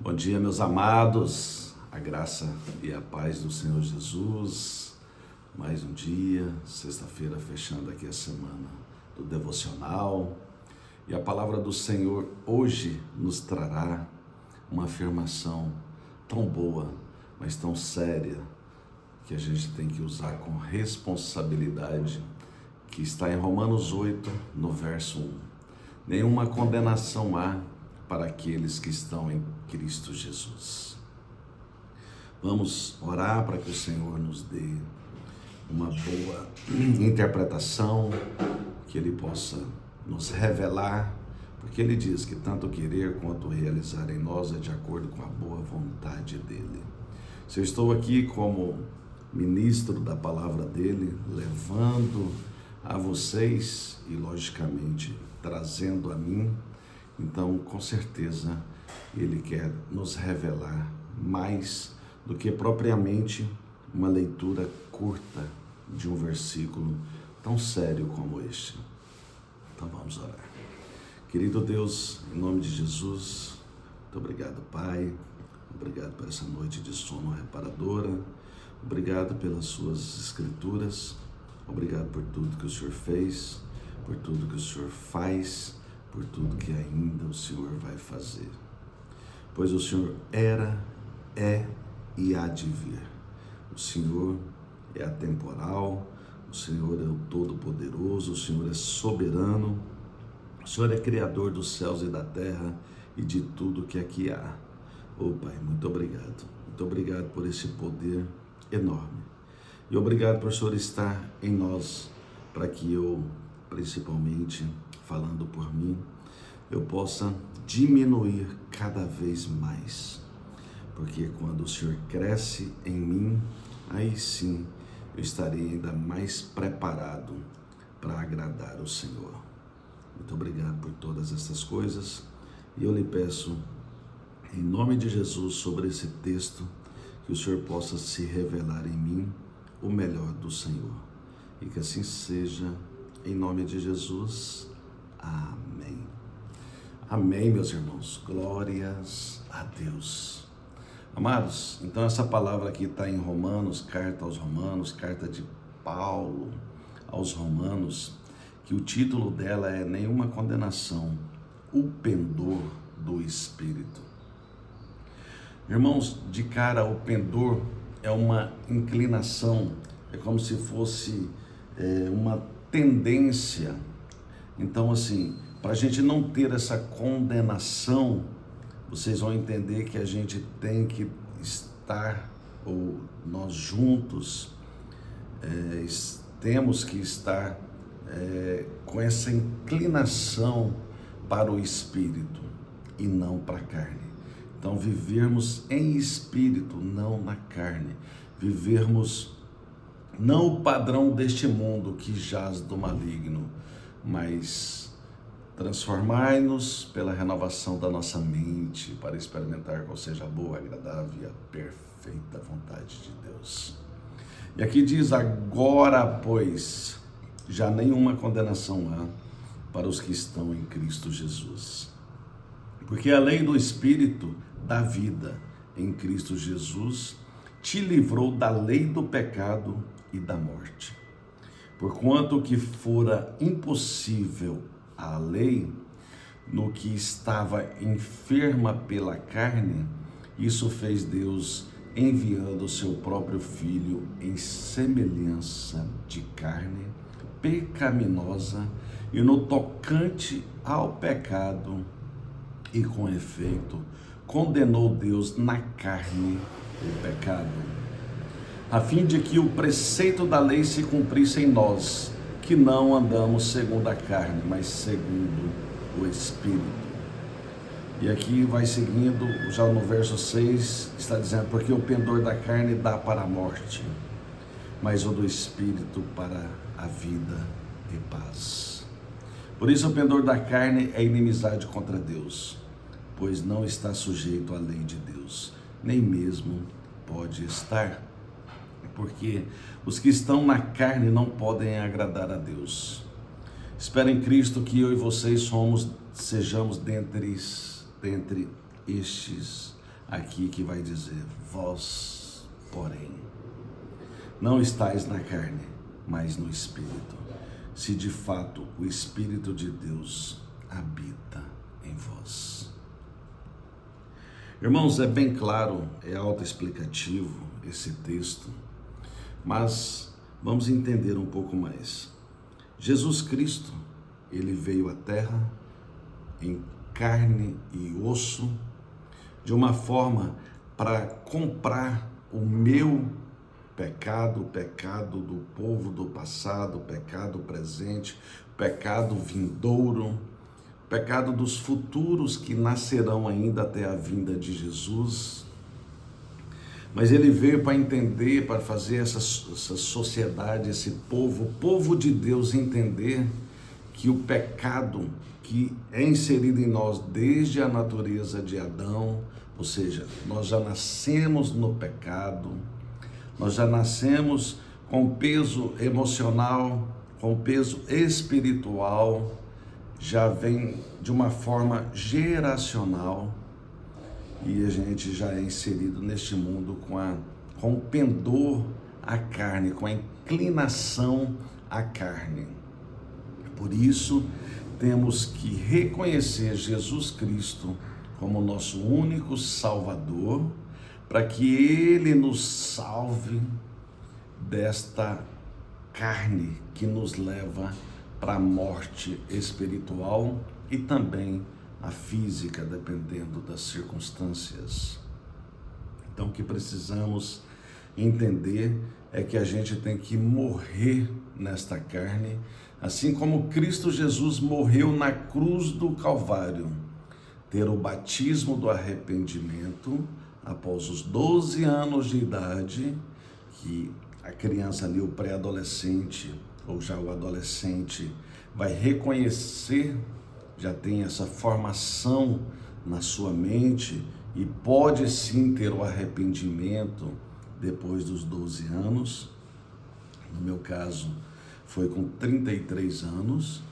Bom dia, meus amados, a graça e a paz do Senhor Jesus. Mais um dia, sexta-feira, fechando aqui a semana do devocional. E a palavra do Senhor hoje nos trará uma afirmação tão boa, mas tão séria, que a gente tem que usar com responsabilidade, que está em Romanos 8, no verso 1. Nenhuma condenação há para aqueles que estão em Cristo Jesus. Vamos orar para que o Senhor nos dê uma boa interpretação, que Ele possa nos revelar, porque Ele diz que tanto querer quanto realizar em nós é de acordo com a boa vontade dEle. Se eu estou aqui como ministro da palavra dEle, levando a vocês e logicamente trazendo a mim, então com certeza Ele quer nos revelar mais do que propriamente uma leitura curta de um versículo tão sério como este. Então vamos orar. Querido Deus, em nome de Jesus, muito obrigado, Pai. Obrigado por essa noite de sono reparadora. Obrigado pelas suas escrituras. Obrigado por tudo que o Senhor fez, por tudo que o Senhor faz, por tudo que ainda o Senhor vai fazer. Pois o Senhor era, é e há de vir. O Senhor é atemporal, o Senhor é o Todo-Poderoso, o Senhor é soberano, o Senhor é Criador dos céus e da terra e de tudo que aqui há. Pai, muito obrigado. Muito obrigado por esse poder enorme. E obrigado por o Senhor estar em nós, para que eu, principalmente falando por mim, eu possa diminuir cada vez mais. Porque quando o Senhor cresce em mim, aí sim eu estarei ainda mais preparado para agradar o Senhor. Muito obrigado por todas essas coisas. E eu lhe peço, em nome de Jesus, sobre esse texto, que o Senhor possa se revelar em mim o melhor do Senhor. E que assim seja, em nome de Jesus. Amém. Amém, meus irmãos. Glórias a Deus. Amados, então essa palavra aqui está em Romanos, carta aos Romanos, carta de Paulo aos Romanos, que o título dela é Nenhuma Condenação, o pendor do Espírito. Irmãos, de cara, o pendor é uma inclinação, é como se fosse uma tendência. Então, assim, para a gente não ter essa condenação, vocês vão entender que a gente tem que estar, ou nós juntos, temos que estar com essa inclinação para o Espírito e não para a carne. Então, vivermos em Espírito, não na carne. Vivermos não o padrão deste mundo que jaz do maligno, mas transformai-nos pela renovação da nossa mente para experimentar qual seja a boa, agradável e a perfeita vontade de Deus. E aqui diz, agora, pois, já nenhuma condenação há para os que estão em Cristo Jesus. Porque a lei do Espírito da vida em Cristo Jesus te livrou da lei do pecado e da morte. Porquanto que fora impossível a lei, no que estava enferma pela carne, isso fez Deus enviando o seu próprio Filho em semelhança de carne pecaminosa e no tocante ao pecado, e com efeito condenou Deus na carne o pecado, a fim de que o preceito da lei se cumprisse em nós, que não andamos segundo a carne, mas segundo o Espírito. E aqui vai seguindo, já no verso 6, está dizendo, porque o pendor da carne dá para a morte, mas o do Espírito para a vida e paz. Por isso o pendor da carne é inimizade contra Deus, pois não está sujeito à lei de Deus, nem mesmo pode estar. Porque os que estão na carne não podem agradar a Deus. Espero em Cristo que eu e vocês sejamos dentre estes aqui que vai dizer: vós, porém, não estáis na carne, mas no Espírito, se de fato o Espírito de Deus habita em vós. Irmãos, é bem claro, é autoexplicativo esse texto, mas vamos entender um pouco mais. Jesus Cristo, ele veio à Terra em carne e osso, de uma forma para comprar o meu pecado, o pecado do povo do passado, o pecado presente, o pecado vindouro, o pecado dos futuros que nascerão ainda até a vinda de Jesus. Mas ele veio para entender, para fazer essa sociedade, esse povo, o povo de Deus entender que o pecado que é inserido em nós desde a natureza de Adão, ou seja, nós já nascemos no pecado, nós já nascemos com peso emocional, com peso espiritual, já vem de uma forma geracional, e a gente já é inserido neste mundo com o pendor à carne, com a inclinação à carne. Por isso, temos que reconhecer Jesus Cristo como nosso único Salvador, para que Ele nos salve desta carne que nos leva para a morte espiritual e também a física, dependendo das circunstâncias. Então, o que precisamos entender é que a gente tem que morrer nesta carne, assim como Cristo Jesus morreu na cruz do Calvário, ter o batismo do arrependimento após os 12 anos de idade, que a criança ali, o pré-adolescente ou já o adolescente, vai reconhecer, já tem essa formação na sua mente e pode sim ter o arrependimento depois dos 12 anos. No meu caso, foi com 33 anos,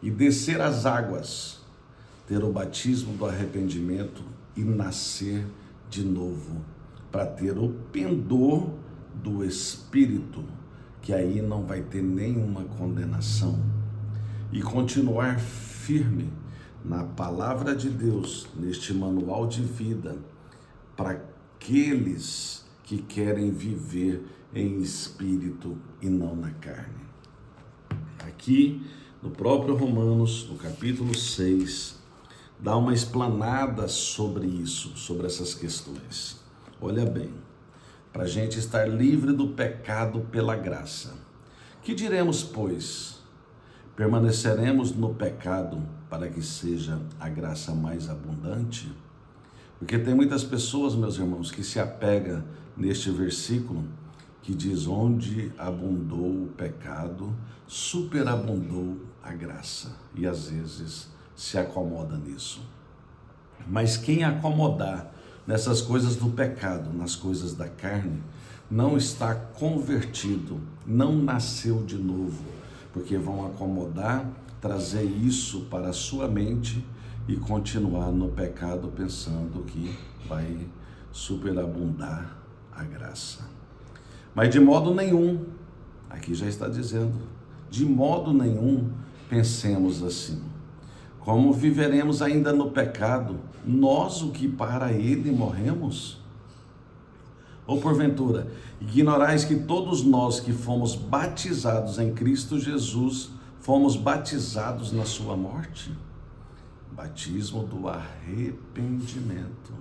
e descer as águas, ter o batismo do arrependimento e nascer de novo, para ter o pendor do Espírito, que aí não vai ter nenhuma condenação, e continuar firme na palavra de Deus, neste manual de vida, para aqueles que querem viver em espírito e não na carne. Aqui, no próprio Romanos, no capítulo 6, dá uma explanada sobre isso, sobre essas questões. Olha bem, para a gente estar livre do pecado pela graça. Que diremos, pois? Permaneceremos no pecado para que seja a graça mais abundante? Porque tem muitas pessoas, meus irmãos, que se apegam neste versículo que diz: onde abundou o pecado, superabundou a graça. E às vezes se acomoda nisso. Mas quem acomodar nessas coisas do pecado, nas coisas da carne, não está convertido, não nasceu de novo, porque vão acomodar, trazer isso para a sua mente e continuar no pecado pensando que vai superabundar a graça. Mas de modo nenhum, aqui já está dizendo, de modo nenhum pensemos assim. Como viveremos ainda no pecado, nós o que para ele morremos? Ou porventura, ignorais que todos nós que fomos batizados em Cristo Jesus, fomos batizados na sua morte? Batismo do arrependimento.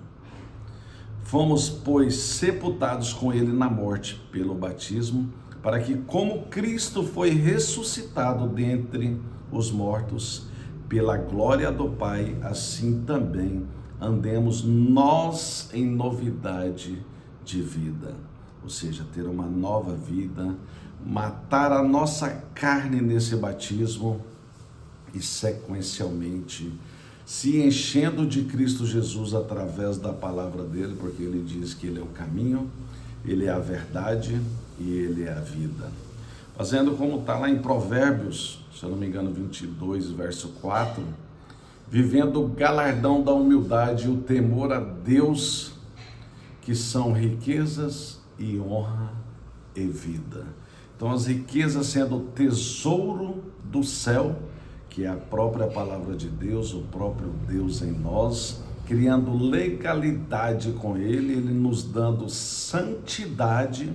Fomos, pois, sepultados com ele na morte pelo batismo, para que, como Cristo foi ressuscitado dentre os mortos, pela glória do Pai, assim também andemos nós em novidade de vida. Ou seja, ter uma nova vida, matar a nossa carne nesse batismo e sequencialmente se enchendo de Cristo Jesus através da palavra dele, porque ele diz que ele é o caminho, ele é a verdade e ele é a vida. Fazendo como está lá em Provérbios, se eu não me engano, 22, verso 4, vivendo o galardão da humildade e o temor a Deus que são riquezas e honra e vida. Então as riquezas sendo o tesouro do céu, que é a própria palavra de Deus, o próprio Deus em nós, criando legalidade com Ele nos dando santidade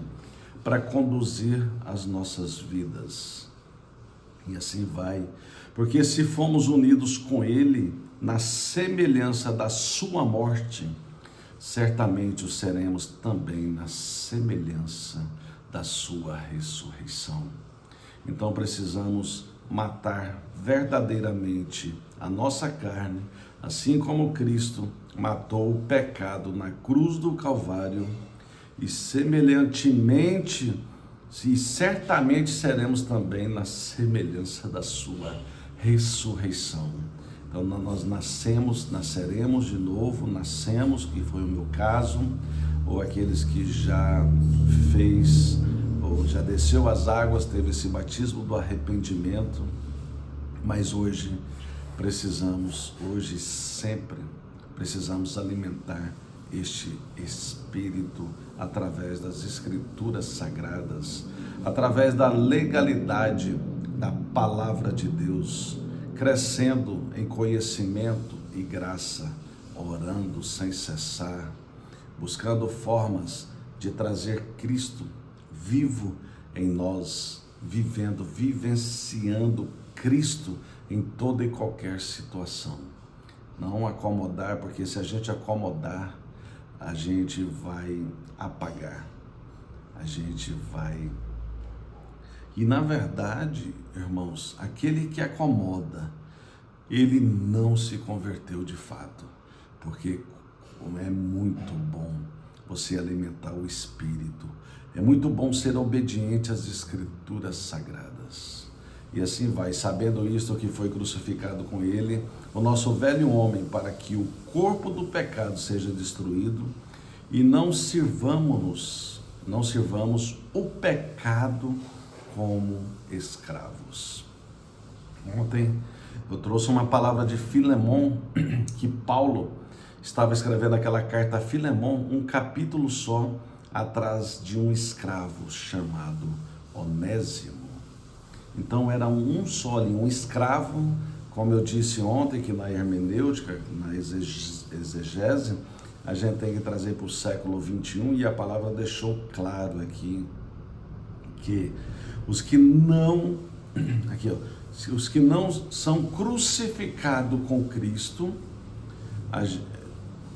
para conduzir as nossas vidas. E assim vai, porque se fomos unidos com Ele na semelhança da sua morte, certamente o seremos também na semelhança da sua ressurreição. Então precisamos matar verdadeiramente a nossa carne, assim como Cristo matou o pecado na cruz do Calvário, e semelhantemente, e certamente seremos também na semelhança da sua ressurreição. Então nós nasceremos de novo, que foi o meu caso, ou aqueles que já fez, ou já desceu as águas, teve esse batismo do arrependimento, mas hoje sempre precisamos alimentar este Espírito através das Escrituras Sagradas, através da legalidade da Palavra de Deus, crescendo em conhecimento e graça, orando sem cessar, buscando formas de trazer Cristo vivo em nós, vivenciando Cristo em toda e qualquer situação. Não acomodar, porque se a gente acomodar, a gente vai apagar, E na verdade, irmãos, aquele que acomoda, ele não se converteu de fato, porque é muito bom você alimentar o Espírito, é muito bom ser obediente às Escrituras Sagradas. E assim vai, sabendo isto, que foi crucificado com ele o nosso velho homem, para que o corpo do pecado seja destruído, e não sirvamos o pecado como escravos. Ontem eu trouxe uma palavra de Filemon, que Paulo estava escrevendo aquela carta a Filemon, um capítulo só, atrás de um escravo chamado Onésimo. Então era um só ali, um escravo, como eu disse ontem, que na hermenêutica, na exegese, a gente tem que trazer para o século 21, e a palavra deixou claro aqui, que os que não são crucificados com Cristo,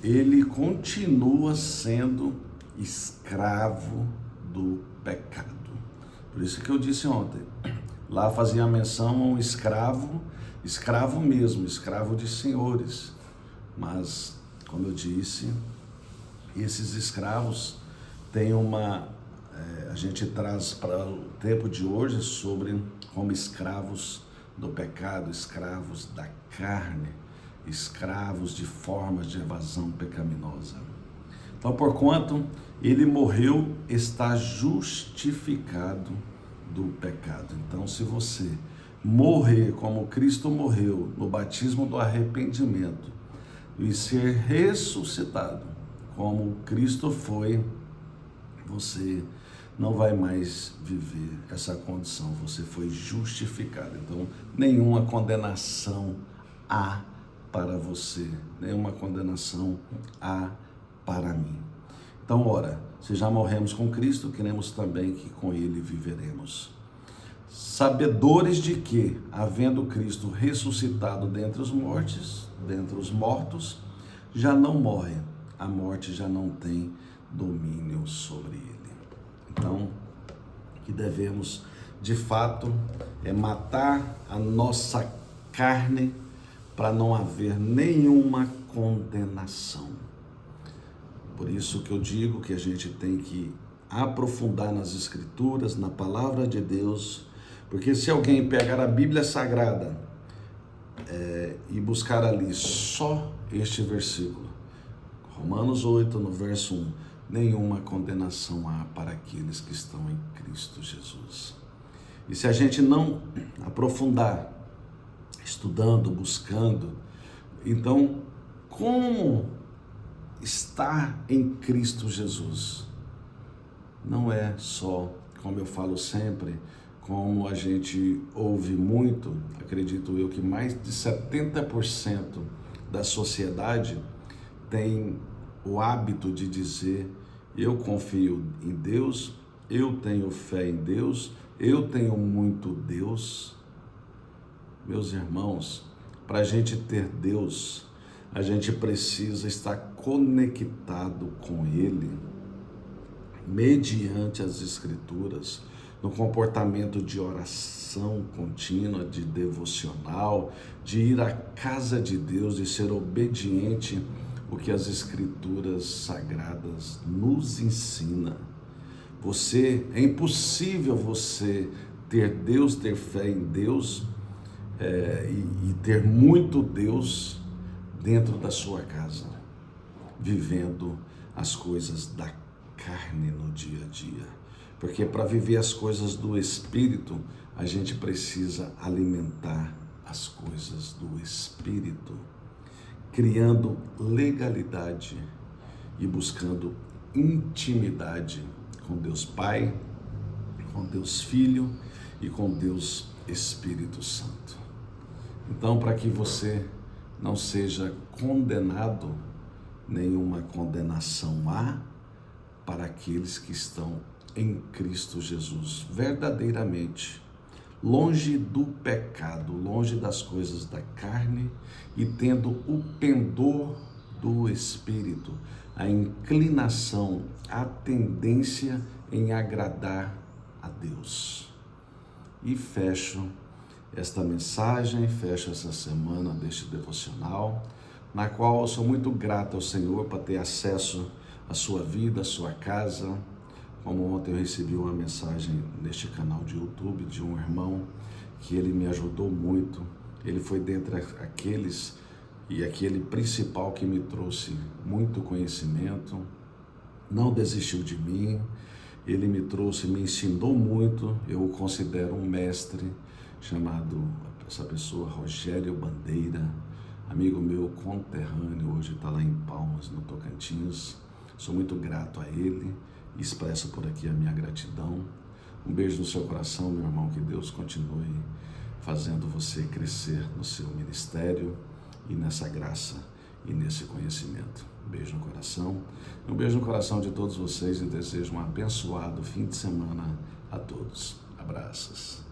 ele continua sendo escravo do pecado. Por isso que eu disse ontem, lá fazia menção a um escravo mesmo, escravo de senhores. Mas, como eu disse, esses escravos têm a gente traz para o tempo de hoje sobre como escravos do pecado, escravos da carne, escravos de formas de evasão pecaminosa. Então, porquanto ele morreu, está justificado do pecado. Então, se você morrer como Cristo morreu no batismo do arrependimento e ser ressuscitado como Cristo foi, você não vai mais viver essa condição, você foi justificado. Então, nenhuma condenação há para você, nenhuma condenação há para mim. Então, ora, se já morremos com Cristo, queremos também que com Ele viveremos. Sabedores de que, havendo Cristo ressuscitado dentre os mortos, já não morre, a morte já não tem domínio sobre ele. Então, o que devemos, de fato, é matar a nossa carne para não haver nenhuma condenação. Por isso que eu digo que a gente tem que aprofundar nas Escrituras, na Palavra de Deus, porque se alguém pegar a Bíblia Sagrada e buscar ali só este versículo, Romanos 8, no verso 1, nenhuma condenação há para aqueles que estão em Cristo Jesus. E se a gente não aprofundar, estudando, buscando, então como está estar em Cristo Jesus não é só, como eu falo sempre, como a gente ouve muito, acredito eu que mais de 70% da sociedade tem o hábito de dizer: eu confio em Deus, eu tenho fé em Deus, eu tenho muito Deus. Meus irmãos, para a gente ter Deus, a gente precisa estar conectado com Ele, mediante as Escrituras, no comportamento de oração contínua, de devocional, de ir à casa de Deus, de ser obediente o que as Escrituras sagradas nos ensina. É impossível você ter Deus, ter fé em Deus e ter muito Deus dentro da sua casa, vivendo as coisas da carne no dia a dia. Porque para viver as coisas do Espírito, a gente precisa alimentar as coisas do Espírito, criando legalidade e buscando intimidade com Deus Pai, com Deus Filho e com Deus Espírito Santo. Então, para que você não seja condenado, nenhuma condenação há para aqueles que estão em Cristo Jesus, verdadeiramente, longe do pecado, longe das coisas da carne e tendo o pendor do Espírito, a inclinação, a tendência em agradar a Deus. E fecho esta mensagem, fecho essa semana deste devocional, na qual eu sou muito grato ao Senhor para ter acesso à sua vida, à sua casa. Como ontem eu recebi uma mensagem neste canal de YouTube de um irmão que ele me ajudou muito. Ele foi dentre aqueles e aquele principal que me trouxe muito conhecimento, não desistiu de mim, ele me trouxe, me ensinou muito. Eu o considero um mestre, chamado, essa pessoa, Rogério Bandeira, amigo meu conterrâneo, hoje está lá em Palmas, no Tocantins. Sou muito grato a ele e expresso por aqui a minha gratidão. Um beijo no seu coração, meu irmão, que Deus continue fazendo você crescer no seu ministério e nessa graça e nesse conhecimento. Um beijo no coração, um beijo no coração de todos vocês e desejo um abençoado fim de semana a todos. Abraços.